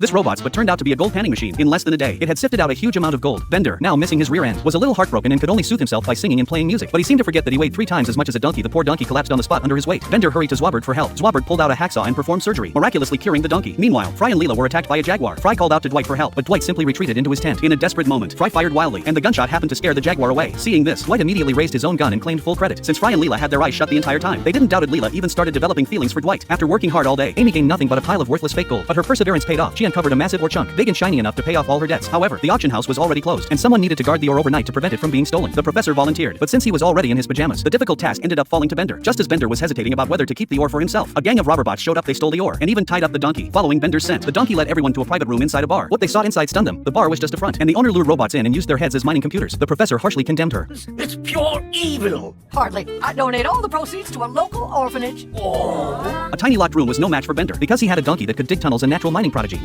This robot's but turned out to be a gold panning machine in less than a day. It had sifted out a huge amount of gold. Bender, now missing his rear end, was a little heartbroken and could only soothe himself by singing and playing music. But he seemed to forget that he weighed 3 times as much as a donkey. The poor donkey collapsed on the spot under his weight. Bender hurried to Zwabert for help. Zwabert pulled out a hacksaw and performed surgery, miraculously curing the donkey. Meanwhile, Fry and Leela were attacked by a jaguar. Fry called out to Dwight for help, but Dwight simply retreated into his tent. In a desperate moment, Fry fired wildly, and the gunshot happened to scare the jaguar away. Seeing this, Dwight immediately raised his own gun and claimed full credit, since Fry and Leela had their eyes shut the entire time. They didn't doubt it. Leela even started developing feelings for Dwight. After working hard all day, Amy gained nothing but a pile of worthless fake gold, but her perseverance paid off. She uncovered a massive ore chunk, big and shiny enough to pay off all her debts. However, the auction house was already closed, and someone needed to guard the ore overnight to prevent it from being stolen. The professor volunteered, but since he was already in his pajamas, the difficult task ended up falling to Bender. Just as Bender was hesitating about whether to keep the ore for himself, a gang of robber bots showed up. They stole the ore, and even tied up the donkey. Following Bender's scent, the donkey led everyone to a private room inside a bar. What they saw inside stunned them. The bar was just a front, and the owner lured robots in and used their heads as mining computers. The professor harshly condemned her. It's pure evil. Hardly. I donate all the proceeds to a local orphanage. A tiny locked room was no match for Bender, because he had a donkey that could dig tunnels, a natural mining prodigy.